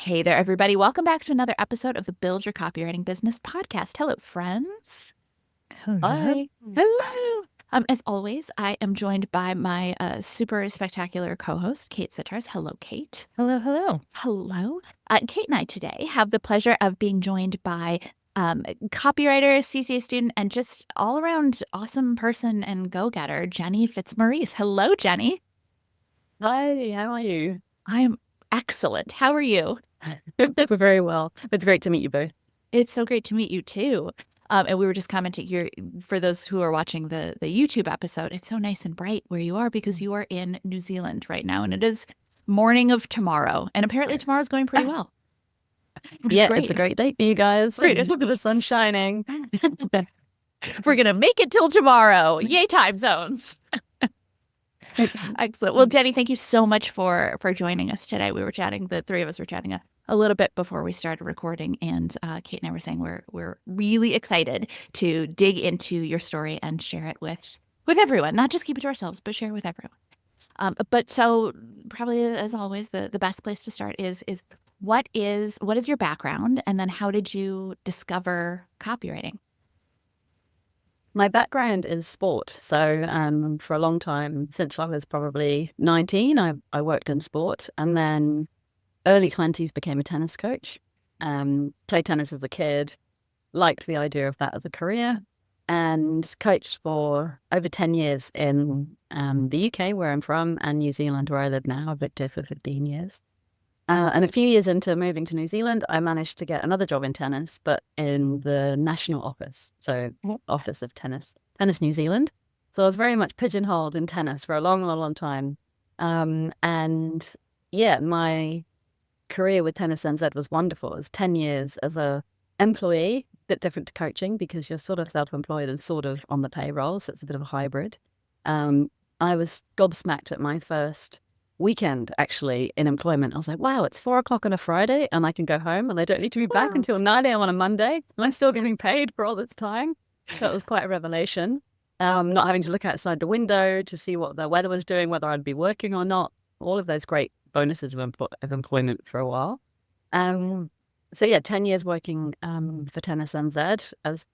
Hey there, everybody. Welcome back to another episode of the Build Your Copywriting Business podcast. Hello, friends. Hello. Hi. Hello. As always, I am joined by my super spectacular co-host, Kate Sittars. Hello, Kate. Hello, hello. Hello. Kate and I today have the pleasure of being joined by copywriter, CCA student, and just all-around awesome person and go-getter, Jenny Fitzmaurice. Hello, Jenny. Hi, how are you? I'm excellent. How are you? We're very well. It's great to meet you both. It's so great to meet you too. And we were just commenting here for those who are watching the YouTube episode. It's so nice and bright where you are because you are in New Zealand right now, and it is morning of tomorrow. And apparently tomorrow's going pretty well. Yeah, it's a great day for you guys. Great. Look at the sun shining. We're gonna make it till tomorrow. Yay, time zones. Excellent. Well, Jenny, thank you so much for joining us today. We were chatting, the three of us were chatting a little bit before we started recording, and Kate and I were saying we're really excited to dig into your story and share it with everyone, not just keep it to ourselves, but share it with everyone. But so probably as always, the best place to start is what is your background, and then how did you discover copywriting? My background is sport. So for a long time, since I was probably 19, I worked in sport, and then early 20s became a tennis coach. Played tennis as a kid, liked the idea of that as a career, and coached for over 10 years in the UK, where I'm from, and New Zealand, where I live now. I've lived here for 15 years. And a few years into moving to New Zealand, I managed to get another job in tennis, but in the national office, so Office of Tennis New Zealand. So I was very much pigeonholed in tennis for a long, long, long time. And yeah, my career with Tennis NZ was wonderful. It was 10 years as a employee, a bit different to coaching because you're sort of self-employed and sort of on the payroll, so it's a bit of a hybrid. I was gobsmacked at my first weekend actually in employment. I was like, wow, it's 4 o'clock on a Friday and I can go home and I don't need to be back until 9 a.m. on a Monday, and I'm still getting paid for all this time. So it was quite a revelation. Not having to look outside the window to see what the weather was doing, whether I'd be working or not, all of those great bonuses of employment for a while. So yeah, 10 years working for Tennis NZ. I was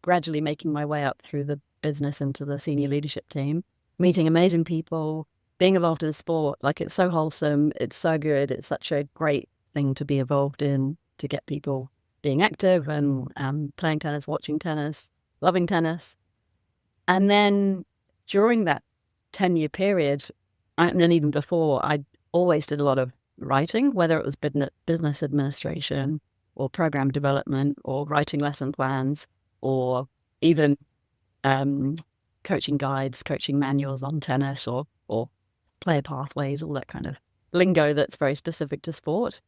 gradually making my way up through the business into the senior leadership team, meeting amazing people, being involved in sport. Like, it's so wholesome, it's so good, it's such a great thing to be involved in, to get people being active and playing tennis, watching tennis, loving tennis. And then during that 10-year period, and then even before, I always did a lot of writing, whether it was business administration or program development or writing lesson plans or even coaching guides, coaching manuals on tennis or player pathways, all that kind of lingo that's very specific to sport.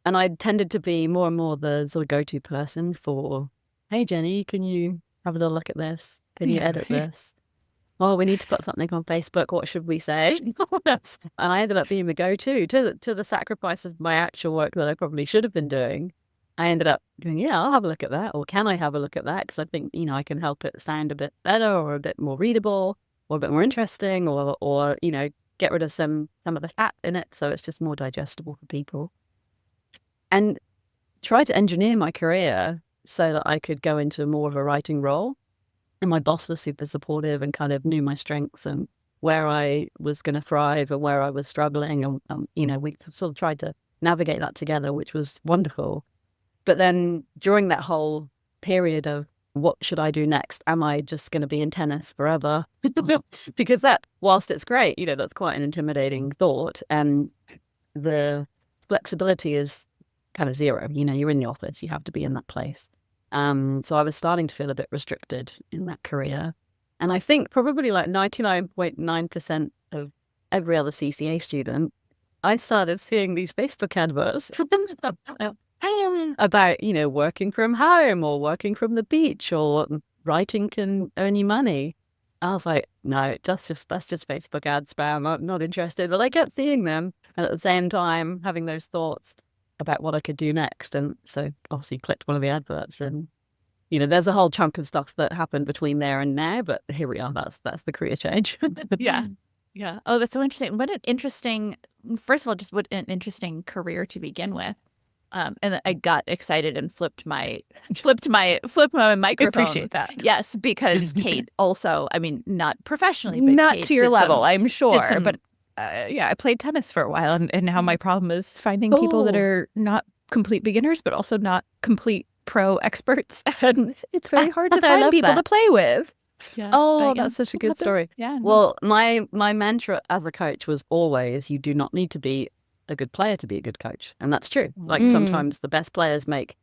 And I tended to be more and more the sort of go-to person for, hey, Jenny, can you have a little look at this? Can you edit this? Oh, we need to put something on Facebook. What should we say? And I ended up being the go-to to the sacrifice of my actual work that I probably should have been doing. I ended up going, yeah, I'll have a look at that. Or can I have a look at that? Because I think, I can help it sound a bit better or a bit more readable or a bit more interesting or get rid of some of the fat in it so it's just more digestible for people. And try to engineer my career so that I could go into more of a writing role. And my boss was super supportive and kind of knew my strengths and where I was going to thrive and where I was struggling. And, we sort of tried to navigate that together, which was wonderful. But then during that whole period of what should I do next? Am I just going to be in tennis forever? Because that, whilst it's great, that's quite an intimidating thought. And the flexibility is kind of zero. You're in the office, you have to be in that place. So I was starting to feel a bit restricted in that career. And I think probably like 99.9% of every other CCA student, I started seeing these Facebook adverts about, working from home or working from the beach or writing can earn you money. I was like, no, that's just Facebook ad spam. I'm not interested. But I kept seeing them. And at the same time, having those thoughts about what I could do next. And so obviously clicked one of the adverts and, there's a whole chunk of stuff that happened between there and now, but here we are. That's the career change. Yeah. Yeah. Oh, that's so interesting. First of all, just what an interesting career to begin with. And I got excited and flipped my microphone. I appreciate that. Yes, because Kate also, I mean, not professionally, but Not Kate to your did level, I'm sure. some- But yeah, I played tennis for a while, and now my problem is finding people that are not complete beginners, but also not complete pro experts, and it's very hard to I find love people that. to play with. Yes, Oh, but yeah. that's such a good story. Yeah. Well, my mantra as a coach was always, you do not need to be a good player to be a good coach. And that's true. Like sometimes the best players make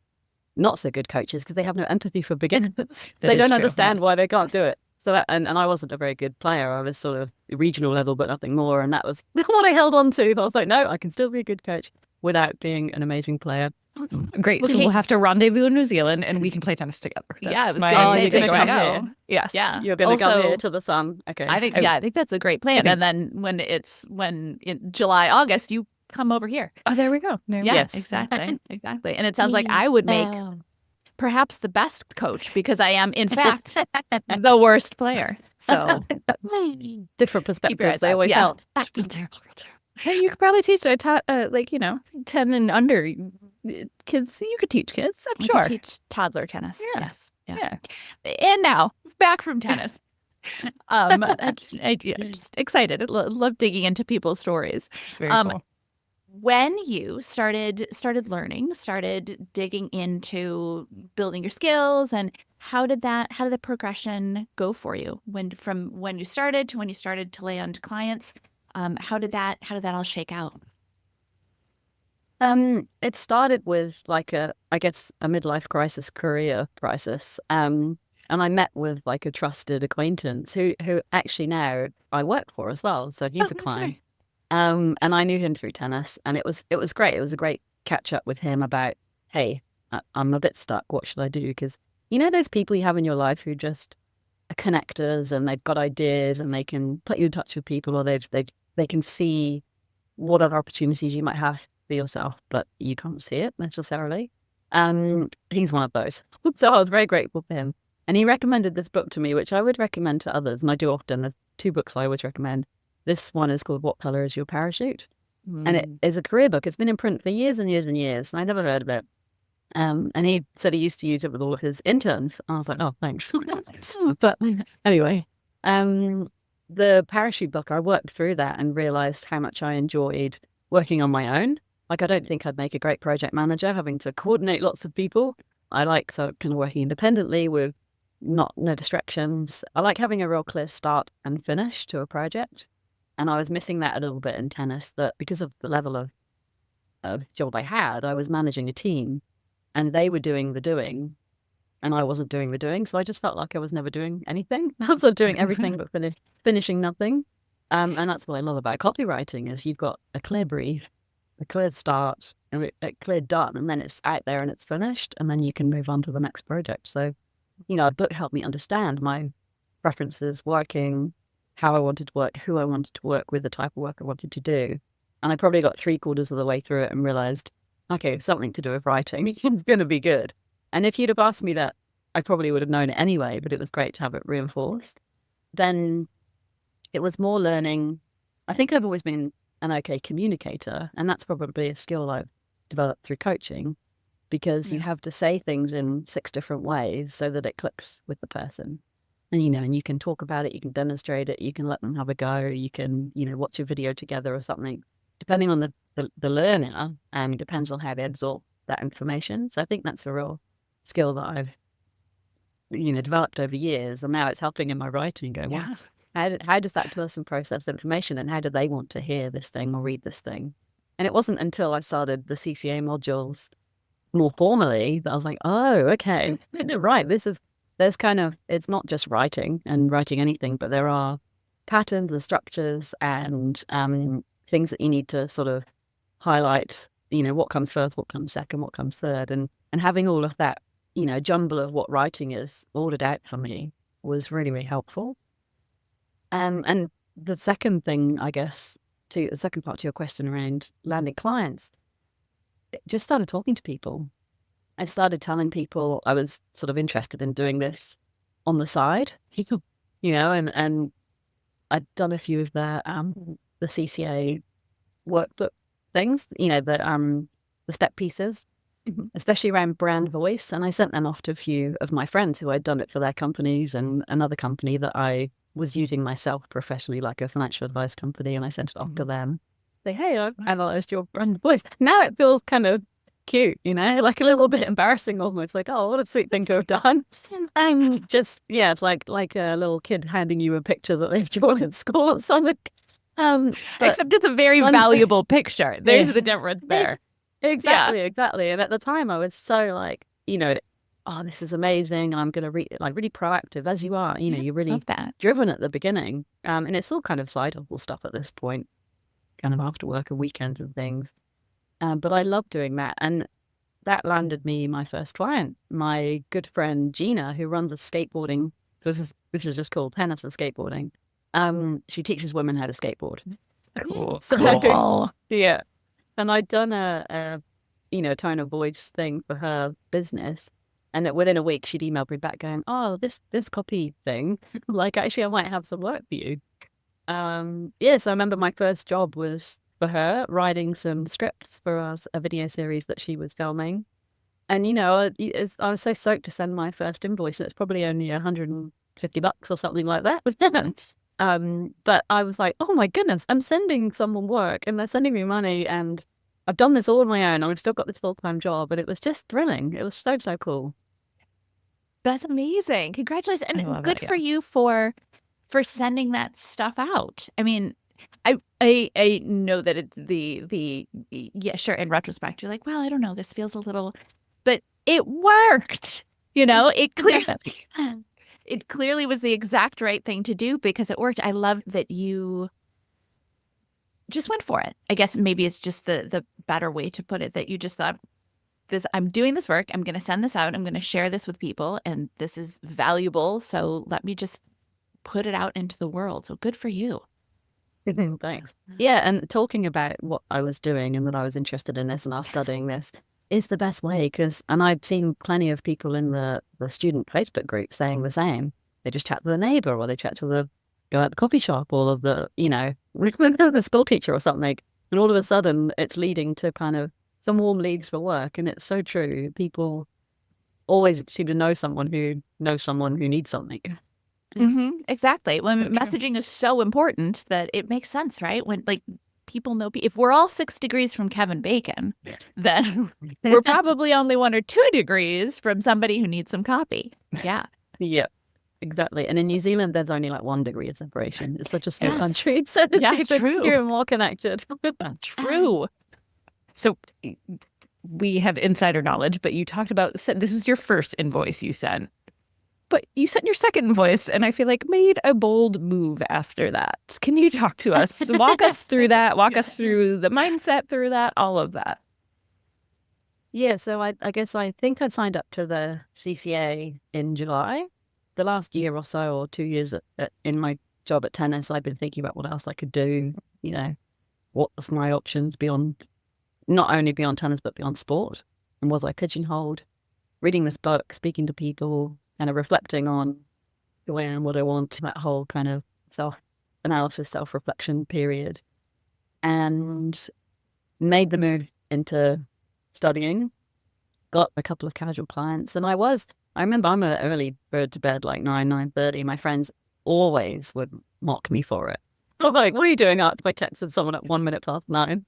not so good coaches because they have no empathy for beginners. They is don't true, understand yes. why they can't do it. So that, and I wasn't a very good player. I was sort of regional level, but nothing more. And that was what I held on to. But I was like, no, I can still be a good coach without being an amazing player. Great. Well, So we'll Kate- have to rendezvous in New Zealand, and we can play tennis together. Yeah, I was my gonna say, takeaway. you're gonna come here. Yes. Yeah. You're going to come Also, here to the sun. Okay. I think that's a great plan. And then when in July, August, you come over here. Oh, there we go. There we Yeah, go. Yes. exactly. And it sounds like I would make perhaps the best coach because I am, in fact, the worst player. So Different eyes perspectives. They out. always Yeah. help. Hey, you could probably teach. I taught, 10 and under kids. You could teach kids, I'm I sure. could teach toddler tennis. Yeah. Yes. And now back from tennis. Just excited. Love digging into people's stories. Very cool. When you started learning, started digging into building your skills, and how did the progression go for you from when you started to land clients? How did that all shake out? It started with like a midlife crisis, career crisis. And I met with like a trusted acquaintance who actually now I work for as well. So he's a client. And I knew him through tennis, and it was great. It was a great catch up with him about, hey, I'm a bit stuck. What should I do? Because those people you have in your life who just are connectors, and they've got ideas, and they can put you in touch with people, or they can see what other opportunities you might have for yourself, but you can't see it necessarily. He's one of those. So I was very grateful for him. And he recommended this book to me, which I would recommend to others, and I do often. There's 2 books I always recommend. This one is called What Color is Your Parachute? And it is a career book. It's been in print for years and years and years, and I never heard of it. And he said he used to use it with all of his interns. I was like, oh, thanks. But anyway, the parachute book, I worked through that and realized how much I enjoyed working on my own. Like, I don't think I'd make a great project manager having to coordinate lots of people. I like kind of working independently with no distractions. I like having a real clear start and finish to a project. And I was missing that a little bit in tennis, that because of the level of job I had, I was managing a team and they were doing the doing and I wasn't doing the doing. So I just felt like I was never doing anything. I was doing everything but finishing nothing. And that's what I love about copywriting is you've got a clear brief, a clear start, and a clear done, and then it's out there and it's finished, and then you can move on to the next project. So, a book helped me understand my preferences, working, how I wanted to work, who I wanted to work with, the type of work I wanted to do. And I probably got 3/4 of the way through it and realized, okay, something to do with writing. It's going to be good. And if you'd have asked me that, I probably would have known it anyway, but it was great to have it reinforced. Then it was more learning. I think I've always been an okay communicator, and that's probably a skill I've developed through coaching, because you have to say things in 6 different ways so that it clicks with the person. And, and you can talk about it, you can demonstrate it, you can let them have a go, you can, watch a video together or something, depending on the learner, depends on how they absorb that information. So I think that's a real skill that I've, developed over years. And now it's helping in my writing, going, wow, how does that person process information, and how do they want to hear this thing or read this thing? And it wasn't until I started the CCA modules more formally that I was like, oh, okay, right, there's kind of, it's not just writing and writing anything, but there are patterns and structures and things that you need to sort of highlight, what comes first, what comes second, what comes third. And having all of that, jumble of what writing is ordered out for me was really, really helpful. And the second thing, I guess, the second part to your question around landing clients, just started talking to people. I started telling people I was sort of interested in doing this on the side, and I'd done a few of the CCA workbook things, the step pieces. especially around brand voice. And I sent them off to a few of my friends who had done it for their companies, and another company that I was using myself professionally, like a financial advice company, and I sent it off to them. Say, hey, I've analyzed your brand voice. Now it feels kind of cute, like a little bit embarrassing almost, like, oh, what a sweet thing to have done. And just, yeah, it's like a little kid handing you a picture that they've drawn at school or something. Except it's a very valuable picture. There's the difference there. Exactly. And at the time I was so like, oh, this is amazing. I'm going to read it, like really proactive as you are, you're really driven at the beginning. And it's all kind of side hustle stuff at this point, kind of after work and weekends and things. But I love doing that. And that landed me my first client, my good friend Gina, who runs a skateboarding. This is just called tennis and skateboarding. She teaches women how to skateboard. Cool. So, yeah. And I'd done a tone of voice thing for her business. And that within a week, she'd emailed me back going, oh, this copy thing, like, actually, I might have some work for you. So I remember my first job was for her, writing some scripts for a video series that she was filming. And, I was so stoked to send my first invoice. It's probably only $150 or something like that. But I was like, oh my goodness, I'm sending someone work and they're sending me money, and I've done this all on my own. I've still got this full-time job, and it was just thrilling. It was so cool. That's amazing. Congratulations. And good for you for sending that stuff out. I mean, I know that it's yeah, sure, in retrospect, you're like, well, I don't know, this feels a little, but it worked. It clearly was the exact right thing to do because it worked. I love that you just went for it. I guess maybe it's just the better way to put it, that you just thought, I'm doing this work, I'm going to send this out, I'm going to share this with people, and this is valuable, so let me just put it out into the world. So good for you. Thanks. Yeah, and talking about what I was doing and that I was interested in this and I was studying this is the best way, and I've seen plenty of people in the student Facebook group saying the same. They just chat to the neighbor, or they chat to go at the coffee shop, or the school teacher or something, and all of a sudden it's leading to kind of some warm leads for work. And it's so true. People always seem to know someone who knows someone who needs something. Mm-hmm. Exactly. Well, messaging is so important that it makes sense, right? When people know, if we're all 6 degrees from Kevin Bacon, then we're probably only 1 or 2 degrees from somebody who needs some copy. Yeah. Yeah, exactly. And in New Zealand, there's only 1 degree of separation. It's such a small country. So it's true. You're more connected. True. So we have insider knowledge, but you talked about, this was your first invoice you sent. But you sent your second invoice, and I feel like made a bold move after that. Can you talk to us? Walk us through that. Walk us through the mindset through that, all of that. Yeah, so I guess I think I signed up to the CCA in July. The last year or so, or 2 years in my job at tennis, I've been thinking about what else I could do, what was my options beyond, not only beyond tennis, but beyond sport. And was I pigeonholed? Reading this book, speaking to people, kind of reflecting on who I am, what I want, that whole kind of self-analysis, self-reflection period. And made the move into studying, got a couple of casual clients. And I remember I'm an early bird to bed, like 9:30. My friends always would mock me for it. I was like, what are you doing up? I texted someone at 9:01.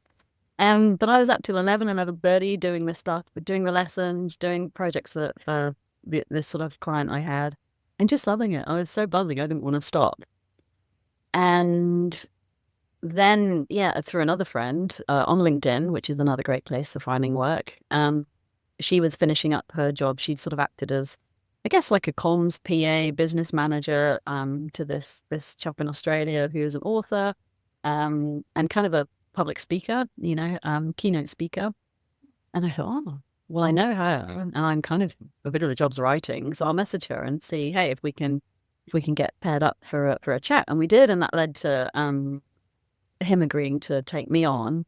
But I was up till 11:30 doing this stuff, doing the lessons, doing projects that this sort of client I had, and just loving it. I was so buzzing, I didn't want to stop. And then, through another friend on LinkedIn, which is another great place for finding work, she was finishing up her job. She'd sort of acted as, I guess, like a comms PA, business manager to this chap in Australia who's an author and kind of a public speaker, keynote speaker. And I thought, oh, well, I know her, and I'm kind of a bit of the job's writing, so I'll message her and see, hey, if we can get paired up for a chat. And we did, and that led to him agreeing to take me on.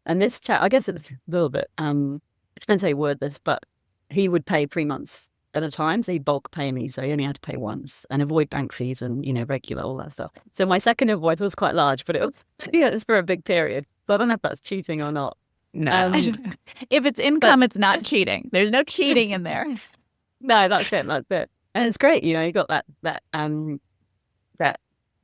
And this chat, I guess it's a little bit, it depends how you word this, but he would pay 3 months at a time, so he'd bulk pay me, so he only had to pay once and avoid bank fees and regular, all that stuff. So my second invoice was quite large, but it was for a big period. So I don't know if that's cheating or not. No. If it's income, it's not cheating. There's no cheating in there. No, that's it. That's it. And it's great, you know, you got that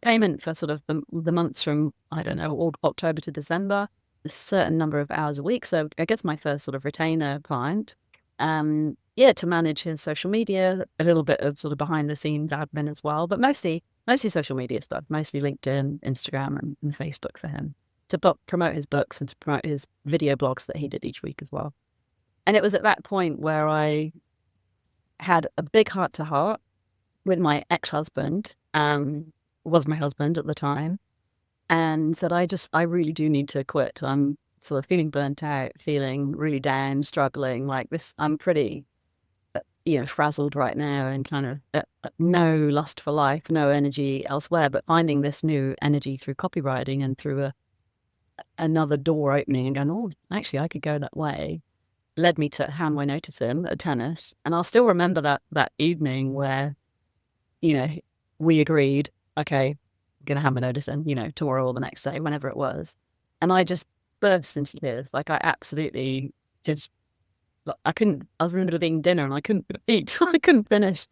payment for sort of the months from, I don't know, October to December, a certain number of hours a week. So I guess my first sort of retainer client, to manage his social media, a little bit of sort of behind the scenes admin as well, but mostly social media stuff, mostly LinkedIn, Instagram, and Facebook for him to promote his books and to promote his video blogs that he did each week as well. And it was at that point where I had a big heart-to-heart with my ex-husband, was my husband at the time, and said, I really do need to quit. I'm sort of feeling burnt out, feeling really down, struggling like this. I'm pretty, frazzled right now and kind of no lust for life, no energy elsewhere, but finding this new energy through copywriting and through another door opening and going, oh, actually, I could go that way, led me to hand my notice in at tennis. And I'll still remember that evening where, we agreed, okay, I'm going to hand my notice in, tomorrow or the next day, whenever it was. And I just burst into tears. Like I absolutely just, I was in the middle of eating dinner and I couldn't eat. I couldn't finish.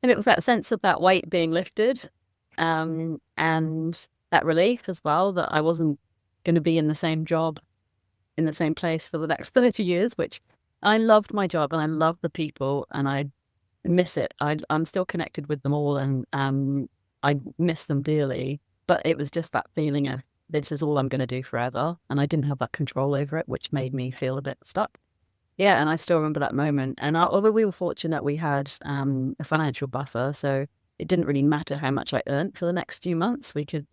And it was that sense of that weight being lifted, and that relief as well, that I wasn't going to be in the same job, in the same place for the next 30 years, which I loved my job and I love the people and I miss it. I'm still connected with them all and I miss them dearly, but it was just that feeling of this is all I'm going to do forever. And I didn't have that control over it, which made me feel a bit stuck. Yeah, and I still remember that moment. And although we were fortunate, we had a financial buffer, so it didn't really matter how much I earned for the next few months. We could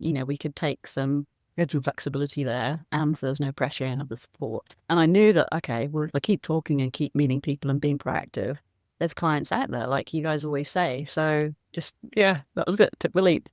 take some schedule flexibility there, and there was no pressure and the support. And I knew that, okay, well, if I keep talking and keep meeting people and being proactive, there's clients out there, like you guys always say. So just, that was it. Took the leap.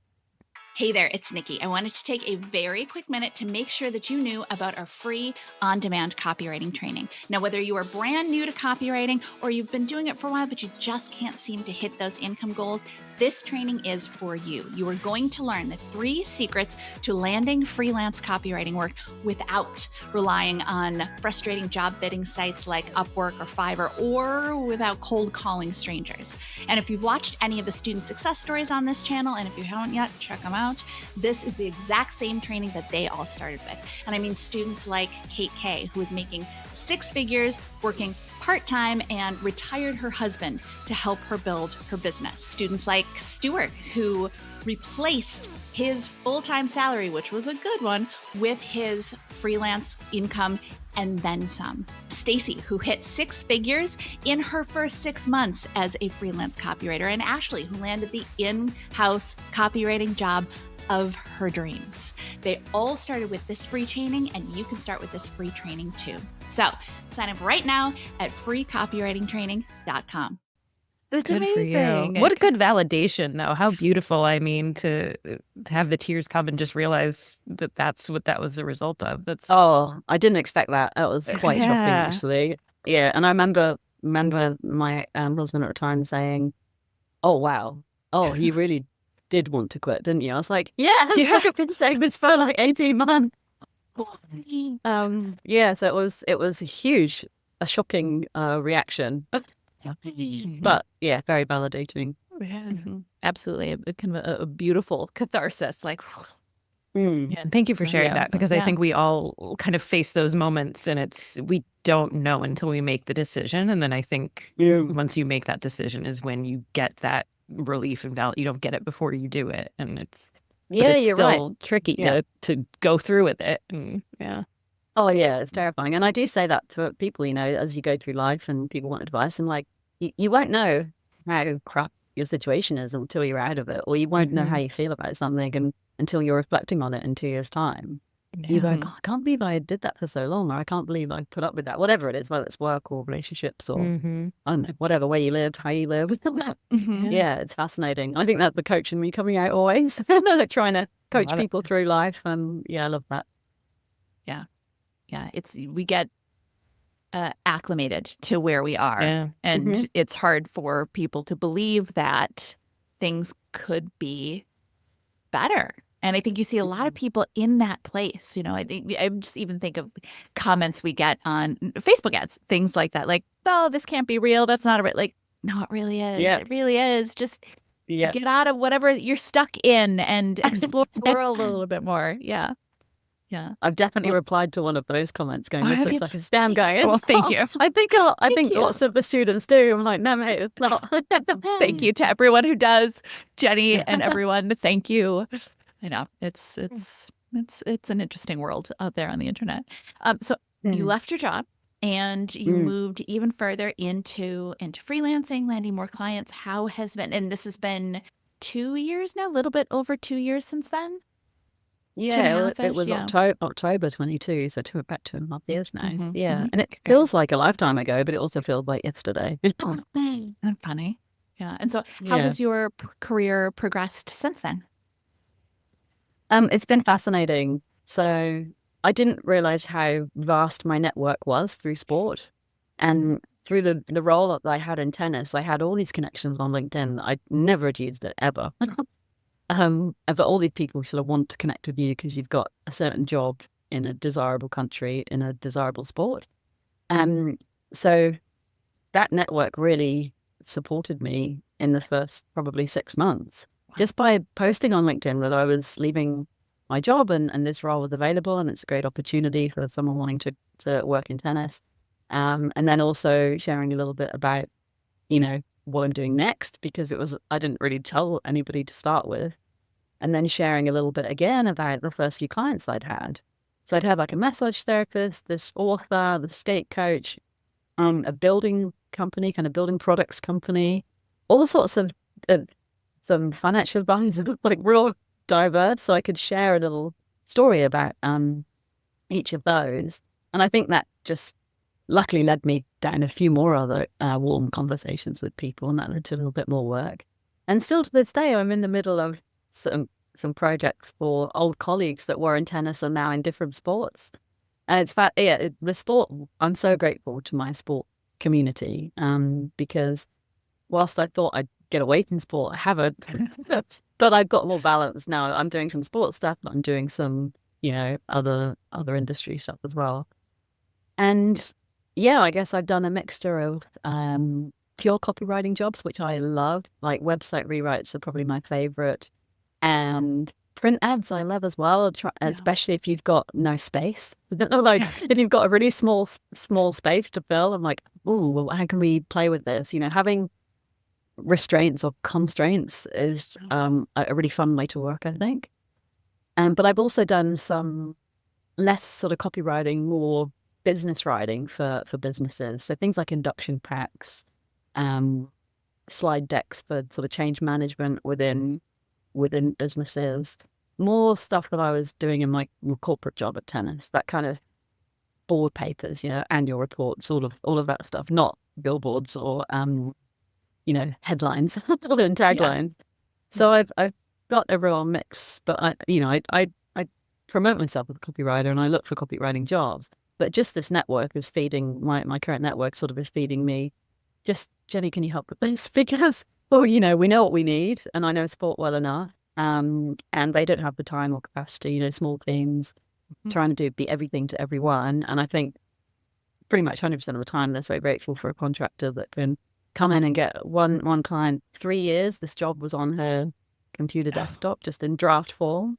Hey there, it's Nikki. I wanted to take a very quick minute to make sure that you knew about our free on-demand copywriting training. Now, whether you are brand new to copywriting or you've been doing it for a while, but you just can't seem to hit those income goals, this training is for you. You are going to learn the 3 secrets to landing freelance copywriting work without relying on frustrating job bidding sites like Upwork or Fiverr, or without cold calling strangers. And if you've watched any of the student success stories on this channel, and if you haven't yet, check them out. This is the exact same training that they all started with. And I mean students like Kate K, who is making 6 figures working part-time and retired her husband to help her build her business. Students like Stuart, who replaced his full-time salary, which was a good one, with his freelance income and then some. Stacy, who hit 6 figures in her first 6 months as a freelance copywriter, and Ashley, who landed the in-house copywriting job of her dreams. They all started with this free training, and you can start with this free training too. So sign up right now at freecopywritingtraining.com. That's amazing. What a good validation, though. How beautiful. I mean, to have the tears come and just realize that that's what that was the result of. I didn't expect that. That was quite shocking, actually. Yeah, and I remember my husband at the time saying, "Oh wow, you really did want to quit, didn't you?" I was like, "Yeah, I've been saying this for like 18 months." So it was a shocking reaction. But yeah, very validating. Yeah, absolutely. Kind of a beautiful catharsis. Like, yeah, and thank you for sharing that, because I think we all kind of face those moments, and we don't know until we make the decision. And then I think once you make that decision is when you get that relief and value. You don't get it before you do it, and it's you're still right. Tricky to go through with it. And, Oh yeah, it's terrifying. And I do say that to people, as you go through life and people want advice, and like, you won't know how crap your situation is until you're out of it, or you won't know how you feel about something until you're reflecting on it in 2 years' time. You go, God, I can't believe I did that for so long, or I can't believe I put up with that, whatever it is, whether it's work or relationships or I don't know, whatever way you lived, how you live. Yeah, it's fascinating. I think that's the coach in me coming out always, trying to coach people through life. And I love that. Yeah, we get acclimated to where we are, and it's hard for people to believe that things could be better. And I think you see a lot of people in that place. I think I just even think of comments we get on Facebook ads, things like that. Like, oh, this can't be real. That's not a real. Like, no, it really is. Yeah. It really is. Just Yeah. get out of whatever you're stuck in and explore the world a little bit more. Yeah. Yeah. I've definitely replied to one of those comments going, Oh, this have looks you? like a scam going. Well, It's thank not. you. I think you. lots of the students do. I'm like, no, mate, it's not. Thank you to everyone who does, Jenny and everyone. Thank you. I know it's an interesting world out there on the internet. So you left your job and you moved even further into freelancing, landing more clients. How has been? And this has been 2 years now, a little bit over 2 years since then. Yeah, it was yeah. October 22, so about 2.5 years now. Mhm, Yeah, mhm. and it feels like a lifetime ago, but it also feels like yesterday. Funny. Yeah. And so how Yeah. has your career progressed since then? It's been fascinating. So I didn't realize how vast my network was through sport, and through the role that I had in tennis, I had all these connections on LinkedIn. I never had used it ever. But all these people sort of want to connect with you because you've got a certain job in a desirable country in a desirable sport. So that network really supported me in the first probably 6 months, just by posting on LinkedIn that I was leaving my job and this role was available and it's a great opportunity for someone wanting to work in tennis. And then also sharing a little bit about, what I'm doing next, because I didn't really tell anybody to start with. And then sharing a little bit again about the first few clients I'd had. So I'd had like a massage therapist, this author, the skate coach, a building company, kind of building products company, all sorts of some financial advice, like real diverse. So I could share a little story about each of those. And I think that just luckily led me down a few more other warm conversations with people, and that led to a little bit more work. And still to this day, I'm in the middle of some projects for old colleagues that were in tennis and now in different sports. And it's the sport, I'm so grateful to my sport community, because whilst I thought I'd get away from sport, I haven't. But I've got more balance now. I'm doing some sports stuff, but I'm doing some, other industry stuff as well. And yeah, I guess I've done a mixture of pure copywriting jobs, which I love. Like website rewrites are probably my favorite. And print ads I love as well, especially if you've got no space. Like if you've got a really small space to fill, I'm like, oh, well, how can we play with this? Having restraints or constraints is a really fun way to work, I think. But I've also done some less sort of copywriting, more business writing for businesses. So things like induction packs, slide decks for sort of change management within businesses, more stuff that I was doing in my corporate job at tennis, that kind of board papers, annual reports, all of that stuff, not billboards or headlines and taglines. So I've got a real mix, but I promote myself as a copywriter and I look for copywriting jobs. But just this network is feeding my current network sort of is feeding me. Just, Jenny, can you help with this? Because we know what we need, and I know sport well enough. And they don't have the time or capacity, small teams trying to be everything to everyone. And I think pretty much 100% of the time they're so grateful for a contractor that can come in and get one client. 3 years, this job was on her computer desktop, just in draft form.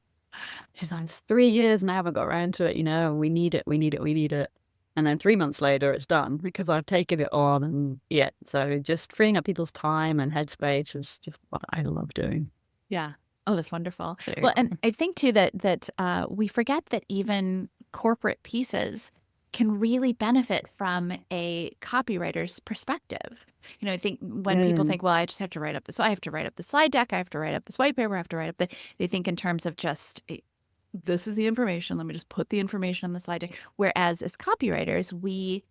She's like, it's 3 years and I haven't got around to it, we need it. And then 3 months later, it's done because I've taken it on. And so just freeing up people's time and headspace is just what I love doing. Yeah. Oh, that's wonderful. Well, and I think too that we forget that even corporate pieces can really benefit from a copywriter's perspective. I think when people think, well, I just have to write up this, I have to write up the slide deck, I have to write up this white paper, I have to write up they think in terms of just, this is the information, let me just put the information on the slide deck. Whereas as copywriters, we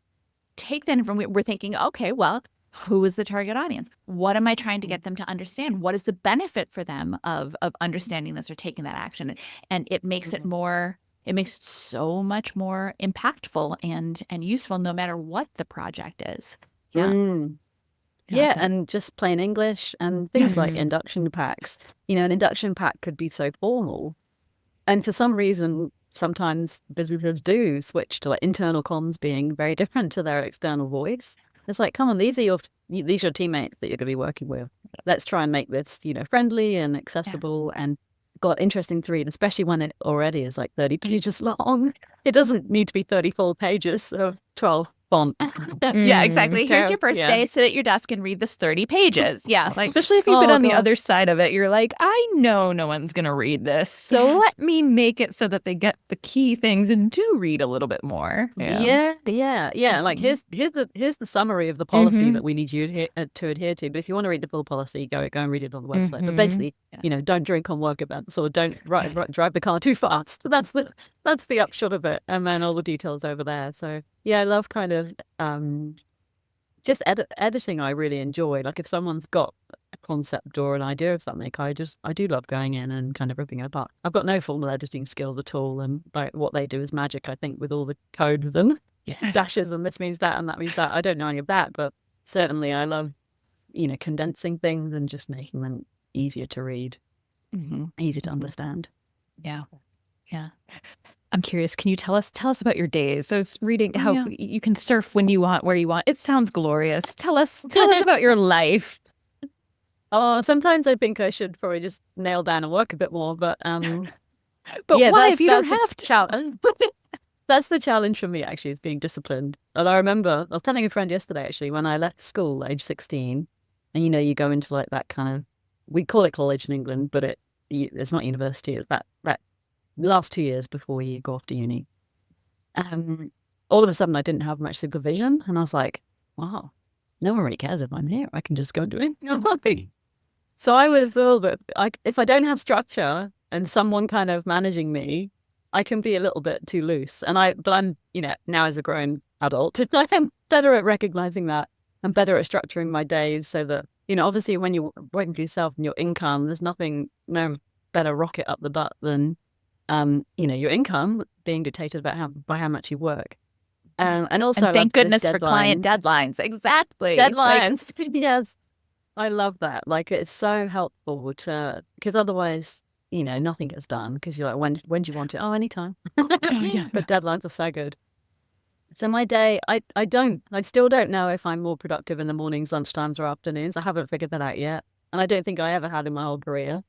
take that information, we're thinking, okay, well, who is the target audience? What am I trying to get them to understand? What is the benefit for them of understanding this or taking that action? And it makes it so much more impactful and useful no matter what the project is. Yeah, and just plain English and things like induction packs. An induction pack could be so formal, And for some reason, sometimes businesses do switch to like internal comms being very different to their external voice. It's like, come on, these are your teammates that you're going to be working with. Let's try and make this, friendly and accessible and got interesting to read, especially when it already is like 30 pages long. It doesn't need to be 30 full pages of 12 font. Yeah, exactly. Here's your first day. Sit at your desk and read this 30 pages. Yeah. Like, especially if you've been on the other side of it, you're like, I know no one's going to read this. So let me make it so that they get the key things and do read a little bit more. Yeah. Like here's the summary of the policy that we need you to adhere to. But if you want to read the full policy, go and read it on the website. But basically, don't drink on work events or don't drive the car too fast. That's the upshot of it. And then all the details over there. So yeah, I love kind of just editing. I really enjoy. Like if someone's got a concept or an idea of something, I do love going in and kind of ripping it apart. I've got no formal editing skills at all, and like what they do is magic. I think with all the codes and dashes and this means that and that means that. I don't know any of that, but certainly I love condensing things and just making them easier to read, easier to understand. Yeah. I'm curious, can you tell us about your days? I was reading how you can surf when you want, where you want. It sounds glorious. Tell us about your life. Oh, sometimes I think I should probably just nail down and work a bit more, but why if you don't have to? That's the challenge for me, actually, is being disciplined. And I remember, I was telling a friend yesterday, actually, when I left school, age 16, and you go into like that kind of, we call it college in England, but it's not university. It's that last 2 years before you go off to uni. All of a sudden I didn't have much supervision, and I was like, wow, no one really cares if I'm here. I can just go do it. Nothing. So I was a little bit, if I don't have structure and someone kind of managing me, I can be a little bit too loose. But I'm, now as a grown adult, I'm better at recognizing that. I'm better at structuring my days so that, obviously when you're working for yourself and your income, there's no better rocket up the butt than your income being dictated by how much you work. And also, and thank goodness for client deadlines. Exactly. Deadlines. Yes. I love that. Like, it's so helpful because otherwise, nothing gets done because you're like, when do you want it? Oh, anytime. But deadlines are so good. So my day, I still don't know if I'm more productive in the mornings, lunchtimes, or afternoons. I haven't figured that out yet. And I don't think I ever had in my whole career.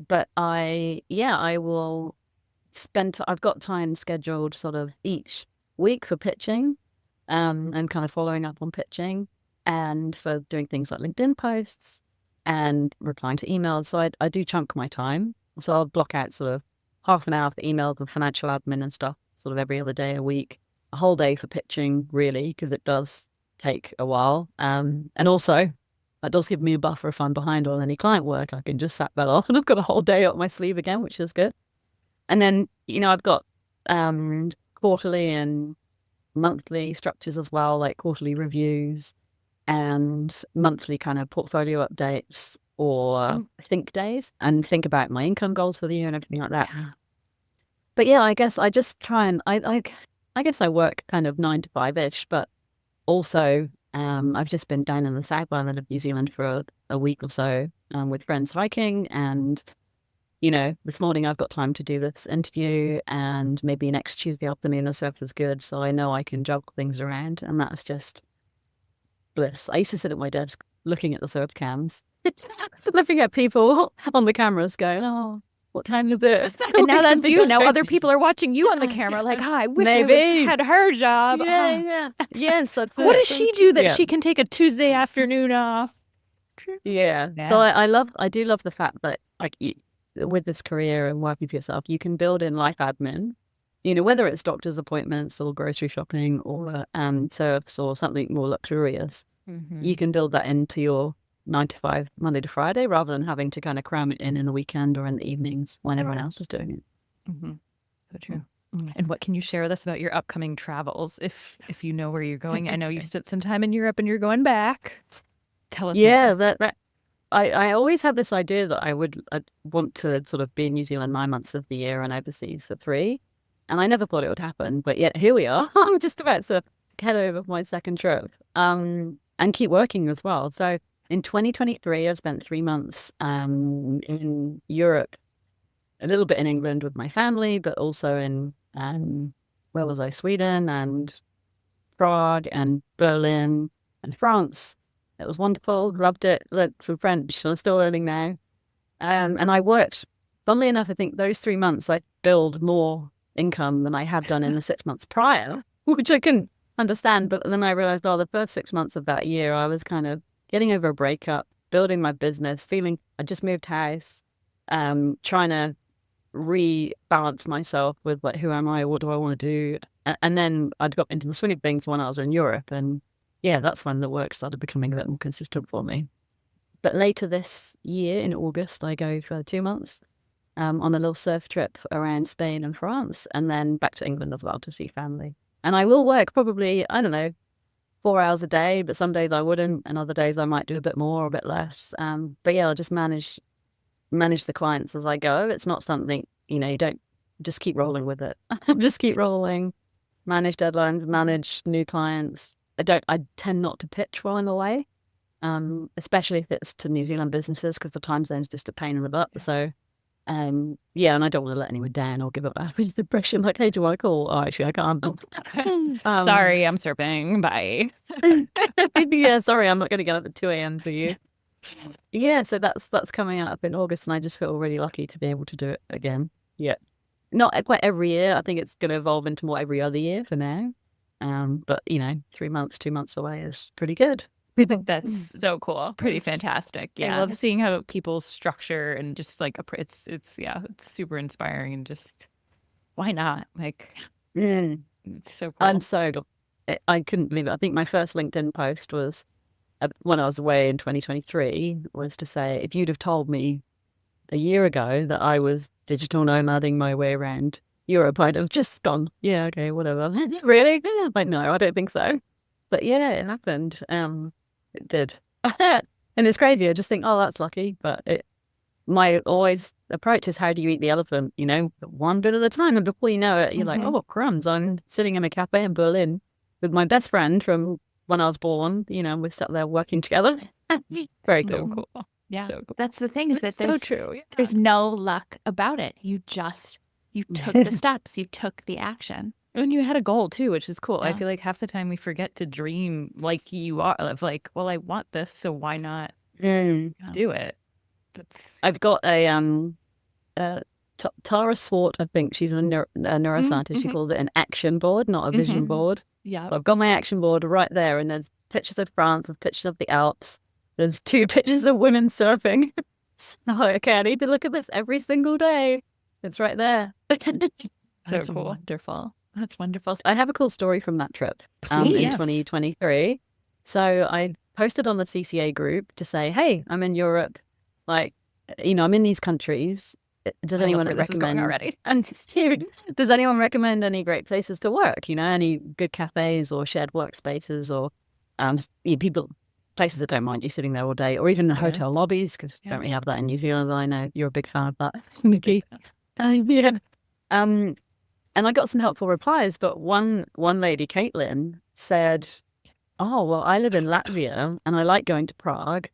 But I will I've got time scheduled sort of each week for pitching, and kind of following up on pitching, and for doing things like LinkedIn posts and replying to emails. So I do chunk my time. So I'll block out sort of half an hour for emails and financial admin and stuff, sort of every other day a week, a whole day for pitching, really, because it does take a while. And also, that does give me a buffer if I'm behind on any client work. I can just sack that off and I've got a whole day up my sleeve again, which is good. And then, I've got quarterly and monthly structures as well, like quarterly reviews and monthly kind of portfolio updates or think days, and think about my income goals for the year and everything like that. But yeah, I guess I just try and I guess I work kind of 9 to 5-ish, but also I've just been down in the South Island of New Zealand for a week or so with friends hiking, and this morning I've got time to do this interview, and maybe next Tuesday afternoon the surf is good, so I know I can juggle things around, and that's just bliss. I used to sit at my desk looking at the surf cams, looking at people on the cameras going, oh, what time is it? And now that's you. Now other people are watching you on the camera like, I wish I had her job. Yeah. Yes, that's what does she do that she can take a Tuesday afternoon off? Yeah. So I do love the fact that with this career and working for yourself, you can build in life admin, whether it's doctor's appointments or grocery shopping or surfs or something more luxurious. You can build that into your 9 to 5, Monday to Friday, rather than having to kind of cram it in the weekend or in the evenings when everyone else is doing it. So true. And what can you share with us about your upcoming travels? If you know where you're going, I know you spent some time in Europe and you're going back. Tell us. Yeah, that I always had this idea that I'd want to sort of be in New Zealand 9 months of the year and overseas for 3. And I never thought it would happen, but yet here we are. I'm just about to head over for my second trip and keep working as well. So in 2023, I spent 3 months in Europe a little bit in England with my family, but also in, where was I? Sweden and Prague and Berlin and France. It was wonderful. Loved it. Learned some French. I'm still learning now. And I worked, funnily enough, I think those 3 months I billed more income than I had done in the 6 months prior, which I couldn't understand. But then I realized, the first 6 months of that year, I was kind of getting over a breakup, building my business, feeling I just moved house, trying to rebalance myself with like, who am I? What do I want to do? And then I'd got into the swing of things when I was in Europe. And yeah, that's when the work started becoming a bit more consistent for me. But later this year in August, I go for 2 months on a little surf trip around Spain and France, and then back to England as well to see family. And I will work probably, I don't know, 4 hours a day, but some days I wouldn't, and other days I might do a bit more or a bit less. But yeah, I'll just manage the clients as I go. It's not something, you don't just keep rolling with it. Just keep rolling, manage deadlines, manage new clients. I tend not to pitch while I'm away, especially if it's to New Zealand businesses, because the time zone's just a pain in the butt. So yeah, and I don't want to let anyone down or give up the impression like, hey, do you want to call? Oh, actually, I can't. Sorry, I'm surfing. Bye. Yeah, sorry, I'm not going to get up at 2 a.m. for you. Yeah, so that's coming up in August, and I just feel really lucky to be able to do it again. Yeah, not quite every year. I think it's going to evolve into more every other year for now. But 3 months, 2 months away is pretty good. I think that's so cool. Pretty fantastic. Yeah. I love seeing how people's structure and just like it's super inspiring, and just why not? Like it's so cool. I couldn't believe it. I think my first LinkedIn post was when I was away in 2023 was to say, if you'd have told me a year ago that I was digital nomading my way around Europe, I'd have just gone, yeah, okay, whatever. Really? Like, no, I don't think so. But yeah, it happened. It did. And it's crazy. I just think, oh, that's lucky. But my always approach is, how do you eat the elephant? One bit at a time. And before you know it, you're like, oh, crumbs. I'm sitting in a cafe in Berlin with my best friend from when I was born. We're sat there working together. Very cool. So cool. Yeah, So cool. that's the thing, is that so true. Yeah. there's no luck about it. You took the steps, you took the action. And you had a goal too, which is cool. Yeah. I feel like half the time we forget to dream like you are, of like, well, I want this, so why not do it? I've got a Tara Swart, I think she's a neuroscientist. She called it an action board, not a vision board. Yeah. So I've got my action board right there, and there's pictures of France, there's pictures of the Alps, there's 2 pictures of women surfing. So, okay, I need to look at this every single day. It's right there. That's cool. wonderful. That's wonderful. I have a cool story from that trip in 2023. So I posted on the CCA group to say, hey, I'm in Europe. Like, I'm in these countries. Does anyone recommend already? And does anyone recommend any great places to work? Any good cafes or shared workspaces, or places that don't mind you sitting there all day, or even hotel lobbies, because don't we have that in New Zealand? I know you're a big fan of that, Nikki. And I got some helpful replies, but one lady, Caitlin, said, oh, well, I live in Latvia and I like going to Prague,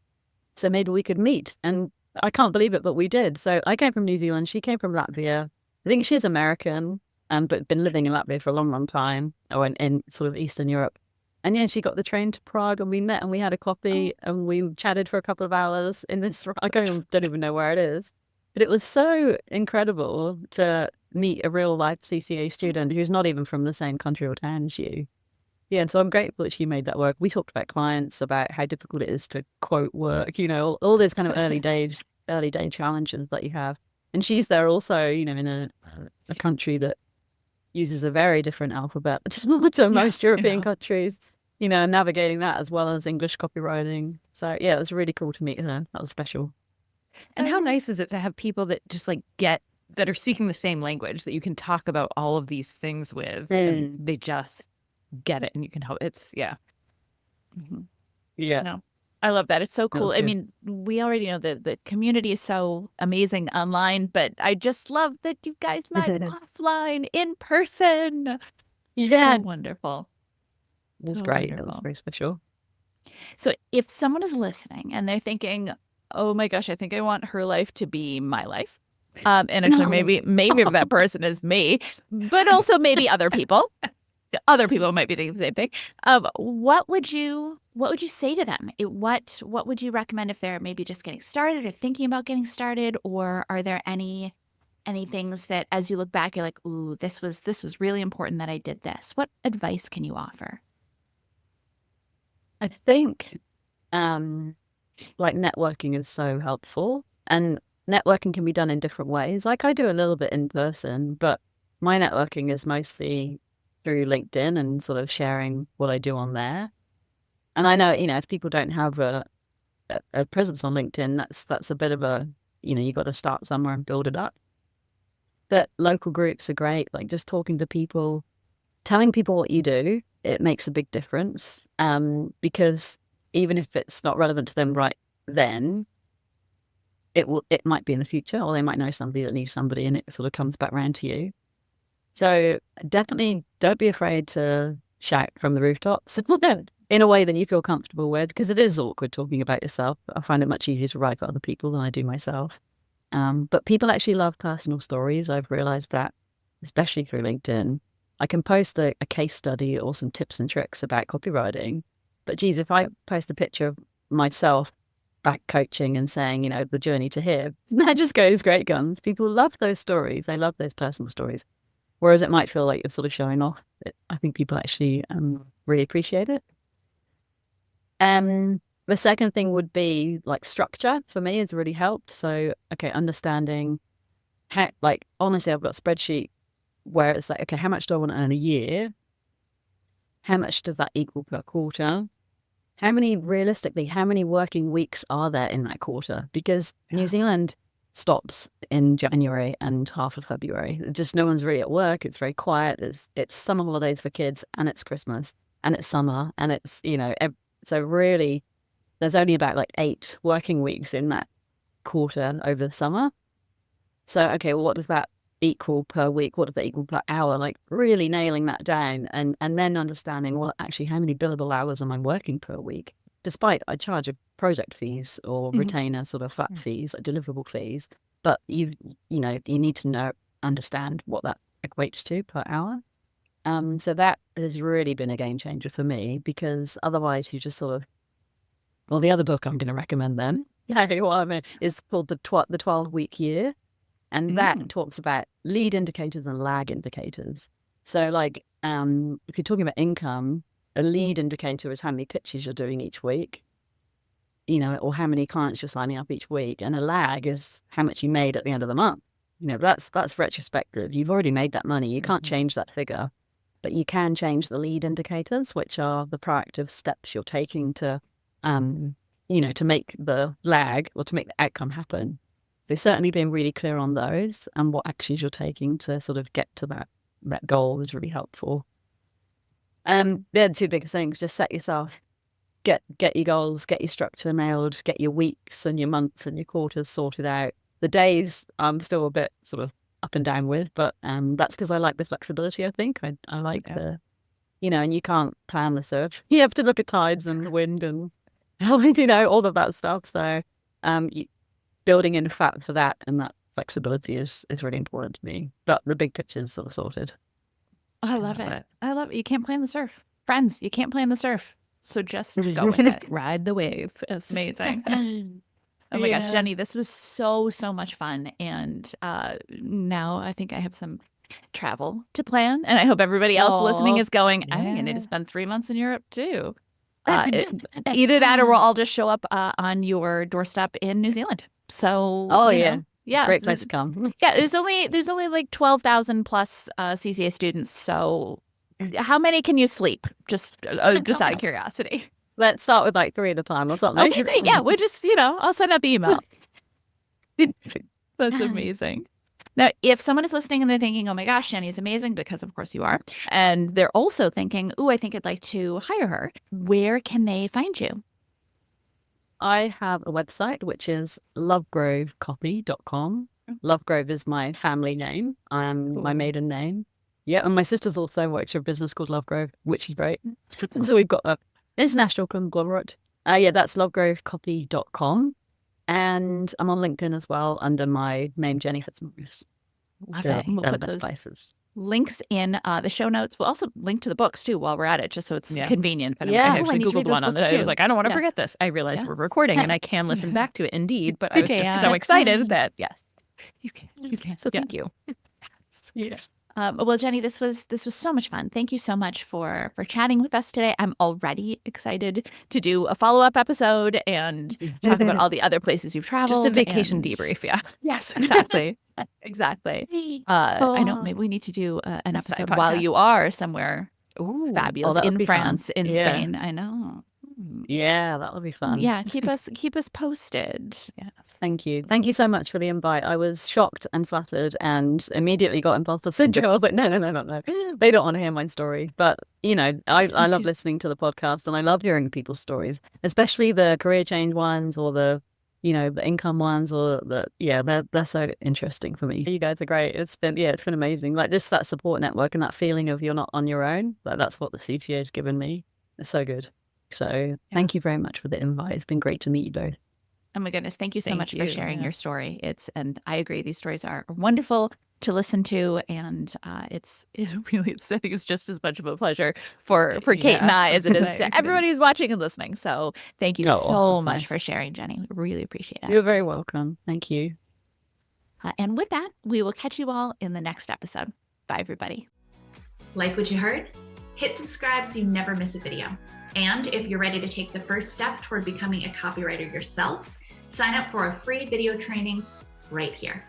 so maybe we could meet. And I can't believe it, but we did. So I came from New Zealand, she came from Latvia. I think she's American, but been living in Latvia for a long, long time, or in sort of Eastern Europe. And yeah, she got the train to Prague, and we met and we had a coffee and we chatted for a couple of hours in this, I don't even know where it is. But it was so incredible to meet a real life CCA student who's not even from the same country or town as you. Yeah, and so I'm grateful that she made that work. We talked about clients, about how difficult it is to quote work, all those kind of early day challenges that you have. And she's there also, in a country that uses a very different alphabet to most European countries, navigating that as well as English copywriting. So yeah, it was really cool to meet her. That was special. And how nice is it to have people that just like that are speaking the same language, that you can talk about all of these things with, and they just get it, and you can help. It's yeah. No, I love that. It's so cool. I mean, we already know that the community is so amazing online, but I just love that you guys met offline, in person. Yeah, so wonderful. It was So great. It wonderful. was very special. So if someone is listening and they're thinking, oh my gosh, I think I want her life to be my life, And actually, No. maybe that person is me, but also maybe other people. Other people might be thinking the same thing. What would you say to them? What would you recommend if they're maybe just getting started or thinking about getting started? Or are there any things that, as you look back, you're like, ooh, this was really important that I did this? What advice can you offer? I think like networking is so helpful, and networking can be done in different ways. Like I do a little bit in person, but my networking is mostly through LinkedIn and sort of sharing what I do on there. And I know, if people don't have a presence on LinkedIn, that's a bit of a, you got to start somewhere and build it up. But local groups are great. Like just talking to people, telling people what you do, it makes a big difference. Because even if it's not relevant to them right then, it might be in the future, or they might know somebody that needs somebody, and it sort of comes back around to you. So definitely don't be afraid to shout from the rooftops in a way that you feel comfortable with, because it is awkward talking about yourself. I find it much easier to write for other people than I do myself. But people actually love personal stories. I've realized that, especially through LinkedIn. I can post a case study or some tips and tricks about copywriting. But geez, if I post a picture of myself back coaching and saying, the journey to here, that just goes great guns. People love those stories. They love those personal stories. Whereas it might feel like you're sort of showing off. I think people actually really appreciate it. The second thing would be like structure for me has really helped. So, okay, understanding how, like, honestly, I've got a spreadsheet where it's like, okay, how much do I want to earn a year? How much does that equal per quarter? How many working weeks are there in that quarter? Because New Zealand stops in January and half of February. Just no one's really at work. It's very quiet. It's summer holidays for kids, and it's Christmas, and it's summer, and it's, so really there's only about like 8 working weeks in that quarter over the summer. So, okay, well, what does that equal per week? What does that equal per hour? Like really nailing that down, and then understanding, well, actually, how many billable hours am I working per week? Despite I charge a project fees or retainer sort of flat fees, like deliverable fees, but you need to understand what that equates to per hour. So that has really been a game changer for me, because otherwise you just sort of, well, the other book I'm going to recommend then, is called the 12-week year. And that talks about lead indicators and lag indicators. So like, if you're talking about income, a lead indicator is how many pitches you're doing each week, or how many clients you're signing up each week. And a lag is how much you made at the end of the month. That's retrospective. You've already made that money. You can't change that figure, but you can change the lead indicators, which are the proactive steps you're taking to, to make the lag or to make the outcome happen. They've certainly been really clear on those, and what actions you're taking to sort of get to that goal is really helpful. They're the 2 biggest things. Just set yourself, get your goals, get your structure nailed, get your weeks and your months and your quarters sorted out. The days I'm still a bit sort of up and down with, but that's because I like the flexibility. I think I like the, and you can't plan the search. You have to look at tides and wind and all of that stuff. So building in fat for that, and that flexibility is really important to me. But the big picture is sort of sorted. I love it. I love it. You can't plan the surf. Friends, you can't plan the surf. So just go with it. Ride the wave. It's amazing. Oh my gosh, Jenny, this was so much fun. And now I think I have some travel to plan. And I hope everybody else listening is going, I think I need to spend 3 months in Europe too. Either that, or we'll all just show up on your doorstep in New Zealand. So, yeah, great place to come. Yeah, there's only like 12,000 plus CCA students. So, how many can you sleep? Just out of curiosity. Let's start with like 3 at a time or something. Okay, yeah, we'll just I'll send up email. That's amazing. Now, if someone is listening and they're thinking, oh my gosh, Jenny's amazing, because of course you are, and they're also thinking, oh, I think I'd like to hire her, where can they find you? I have a website, which is lovegrovecopy.com. Lovegrove is my family name, my maiden name. Yeah, and my sister's also works for a business called Lovegrove, which is great. So we've got an international conglomerate. That's lovegrovecopy.com. And I'm on LinkedIn as well under my name, Jenny Fitzmaurice. Love it. We'll put those places. Links in the show notes. We'll also link to the books too while we're at it, just so it's convenient. But I actually need to Googled read those one on books it. too. I was like, I don't want to forget this. I realized we're recording and I can listen back to it indeed, but I was just so excited that you can. So thank you. Well, Jenny, this was so much fun. Thank you so much for chatting with us today. I'm already excited to do a follow-up episode and talk about all the other places you've traveled. Just a vacation debrief, Yes, exactly. Exactly. I know maybe we need to do an episode while you are somewhere fabulous in France, in Spain. I know. Yeah, that would be fun. Yeah, keep us posted. Yeah, thank you so much for the invite. I was shocked and flattered and immediately got imposter syndrome. But no, they don't want to hear my story. But I love listening to the podcast and I love hearing people's stories, especially the career change ones or the the income ones, or they're so interesting for me. You guys are great. It's been amazing. Like just that support network and that feeling of you're not on your own. Like that's what the CTA has given me. It's so good. So thank you very much for the invite. It's been great to meet you both. Oh my goodness. Thank you so much for sharing your story. And I agree. These stories are wonderful to listen to. And it's just as much of a pleasure for Kate and I as it is to everybody who's watching and listening. So thank you so much for sharing, Jenny. We really appreciate it. You're very welcome. Thank you. And with that, we will catch you all in the next episode. Bye, everybody. Like what you heard? Hit subscribe so you never miss a video. And if you're ready to take the first step toward becoming a copywriter yourself, sign up for a free video training right here.